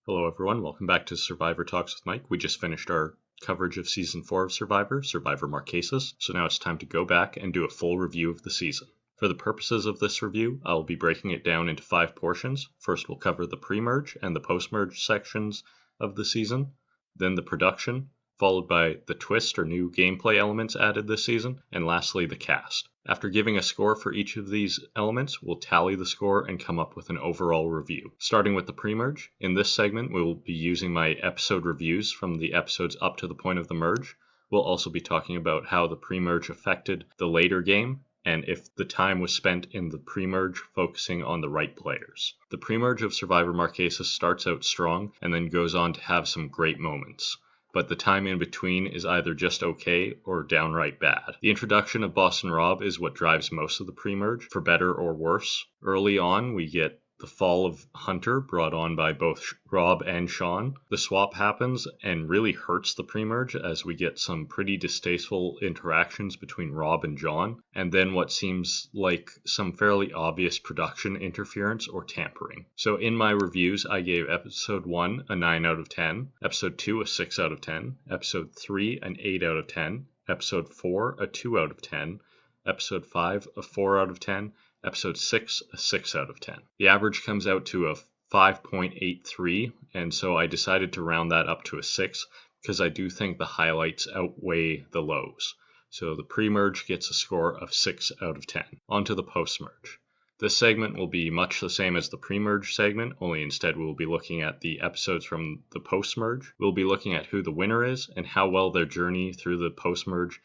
Hello everyone, welcome back to Survivor Talks with Mike. We just finished our coverage of Season 4 of Survivor Marquesas, so now it's time to go back and do a full review of the season. For the purposes of this review, I'll be breaking it down into 5 portions. First we'll cover the pre-merge and the post-merge sections of the season, then the production, followed by the twist or new gameplay elements added this season, and lastly the cast. After giving a score for each of these elements, we'll tally the score and come up with an overall review. Starting with the pre-merge, in this segment we will be using my episode reviews from the episodes up to the point of the merge. We'll also be talking about how the pre-merge affected the later game, and if the time was spent in the pre-merge focusing on the right players. The pre-merge of Survivor Marquesas starts out strong and then goes on to have some great moments, but the time in between is either just okay or downright bad. The introduction of Boston Rob is what drives most of the pre-merge, for better or worse. Early on, we get the fall of Hunter, brought on by both Rob and Sean. The swap happens and really hurts the pre-merge as we get some pretty distasteful interactions between Rob and John, and then what seems like some fairly obvious production interference or tampering. So in my reviews, I gave episode 1 a 9 out of 10, episode 2 a 6 out of 10, episode 3 an 8 out of 10, episode 4 a 2 out of 10, episode 5 a 4 out of 10, Episode 6, a 6 out of 10. The average comes out to a 5.83, and so I decided to round that up to a 6 because I do think the highlights outweigh the lows. So the pre-merge gets a score of 6 out of 10. On to the post-merge. This segment will be much the same as the pre-merge segment, only instead we'll be looking at the episodes from the post-merge. We'll be looking at who the winner is and how well their journey through the post-merge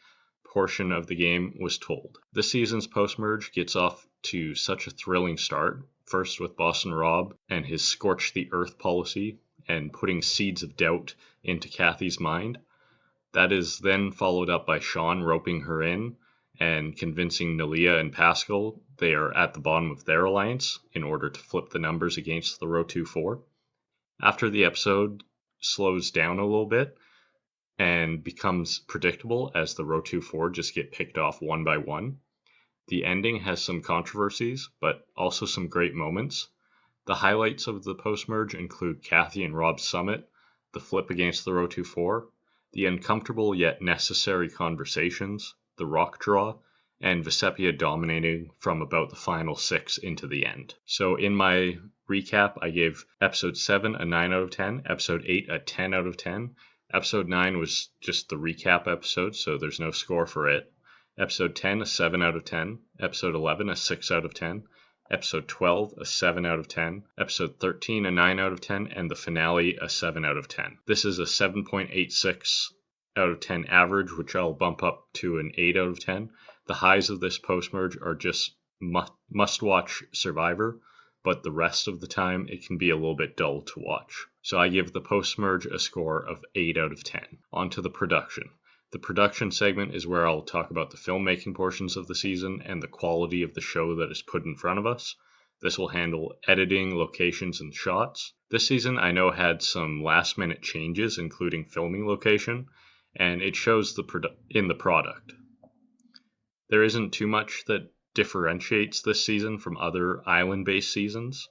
portion of the game was told. This season's post-merge gets off to such a thrilling start, first with Boston Rob and his scorch the earth policy and putting seeds of doubt into Kathy's mind. That is then followed up by Sean roping her in and convincing Nalia and Pascal they are at the bottom of their alliance in order to flip the numbers against the Row 2-4. After the episode slows down a little bit and becomes predictable as the Row 2-4 just get picked off one by one. The ending has some controversies, but also some great moments. The highlights of the post-merge include Kathy and Rob's summit, the flip against the Row 2-4, the uncomfortable yet necessary conversations, the rock draw, and Vecepia dominating from about the final 6 into the end. So in my recap, I gave episode 7 a 9 out of 10, episode 8 a 10 out of 10, Episode 9 was just the recap episode, so there's no score for it. Episode 10, a 7 out of 10. Episode 11, a 6 out of 10. Episode 12, a 7 out of 10. Episode 13, a 9 out of 10. And the finale, a 7 out of 10. This is a 7.86 out of 10 average, which I'll bump up to an 8 out of 10. The highs of this post-merge are just must-watch Survivor, but the rest of the time it can be a little bit dull to watch. So I give the post-merge a score of 8 out of 10. On to the production. The production segment is where I'll talk about the filmmaking portions of the season and the quality of the show that is put in front of us. This will handle editing, locations, and shots. This season I know had some last-minute changes, including filming location, and it shows in the product. There isn't too much that differentiates this season from other island-based seasons,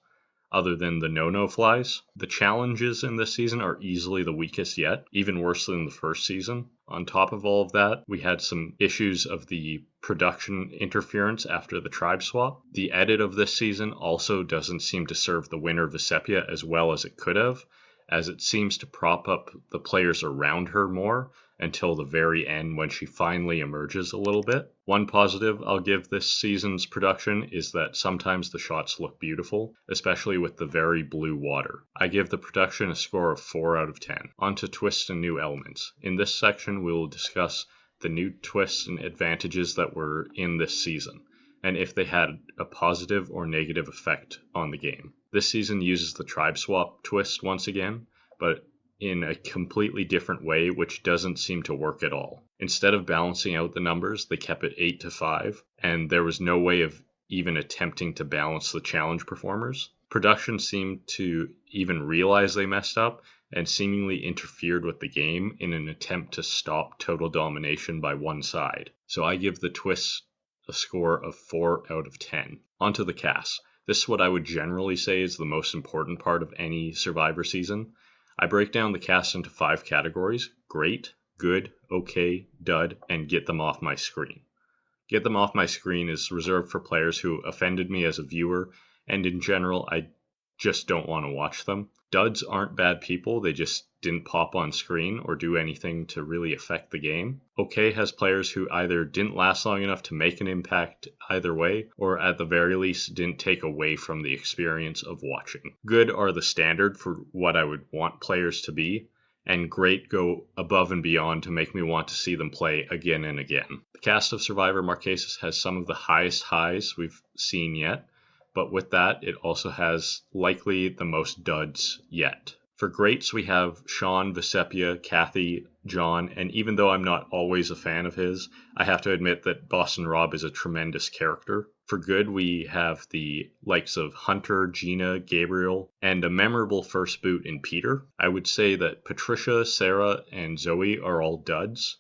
other than the no-no flies. The challenges in this season are easily the weakest yet, even worse than the first season. On top of all of that, we had some issues of the production interference after the tribe swap. The edit of this season also doesn't seem to serve the winner Vecepia as well as it could have, as it seems to prop up the players around her more until the very end when she finally emerges a little bit. One positive I'll give this season's production is that sometimes the shots look beautiful, especially with the very blue water. I give the production a score of 4 out of 10. On to twists and new elements. In this section we will discuss the new twists and advantages that were in this season, and if they had a positive or negative effect on the game. This season uses the tribe swap twist once again, but in a completely different way, which doesn't seem to work at all. Instead of balancing out the numbers, they kept it 8-5, and there was no way of even attempting to balance the challenge performers. Production seemed to even realize they messed up and seemingly interfered with the game in an attempt to stop total domination by one side. So I give the twist a score of 4 out of 10. Onto the cast. This is what I would generally say is the most important part of any Survivor season. I break down the cast into 5 categories: great, good, okay, dud, and get them off my screen. Get them off my screen is reserved for players who offended me as a viewer, and in general, I just don't want to watch them. Duds aren't bad people, they just didn't pop on screen or do anything to really affect the game. Okay has players who either didn't last long enough to make an impact either way, or at the very least didn't take away from the experience of watching. Good are the standard for what I would want players to be, and great go above and beyond to make me want to see them play again and again. The cast of Survivor Marquesas has some of the highest highs we've seen yet, but with that, it also has likely the most duds yet. For greats, we have Sean, Vesepia, Kathy, John, and even though I'm not always a fan of his, I have to admit that Boston Rob is a tremendous character. For good, we have the likes of Hunter, Gina, Gabriel, and a memorable first boot in Peter. I would say that Patricia, Sarah, and Zoe are all duds,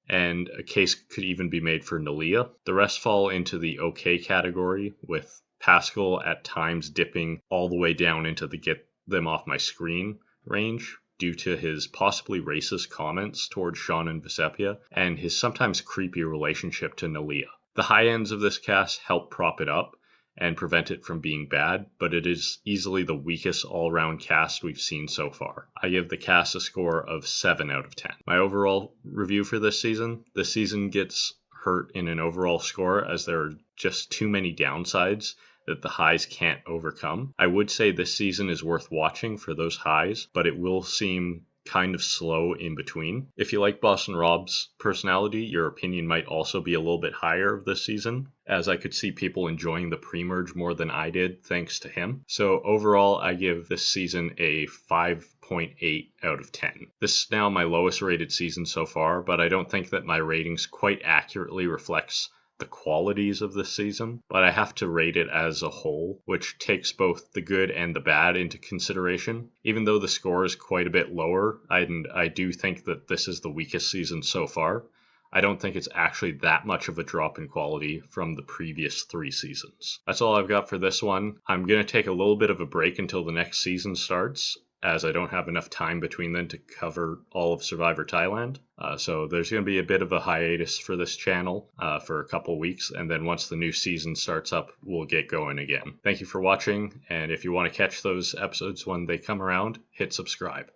and a case could even be made for Nalia. The rest fall into the okay category, with Pascal at times dipping all the way down into the get them off my screen range due to his possibly racist comments towards Sean and Vesepia and his sometimes creepy relationship to Nalia. The high ends of this cast help prop it up and prevent it from being bad, but it is easily the weakest all-round cast we've seen so far. I give the cast a score of 7 out of 10. My overall review for this season gets hurt in an overall score as there are just too many downsides that the highs can't overcome. I would say this season is worth watching for those highs, but it will seem kind of slow in between. If you like Boston Rob's personality, your opinion might also be a little bit higher this season, as I could see people enjoying the Premerge more than I did thanks to him. So overall, I give this season a 5.8 out of 10. This is now my lowest rated season so far, but I don't think that my ratings quite accurately reflects the qualities of this season, but I have to rate it as a whole, which takes both the good and the bad into consideration. Even though the score is quite a bit lower, and I do think that this is the weakest season so far, I don't think it's actually that much of a drop in quality from the previous 3 seasons. That's all I've got for this one. I'm going to take a little bit of a break until the next season starts, as I don't have enough time between then to cover all of Survivor Thailand. So there's going to be a bit of a hiatus for this channel for a couple weeks, and then once the new season starts up, we'll get going again. Thank you for watching, and if you want to catch those episodes when they come around, hit subscribe.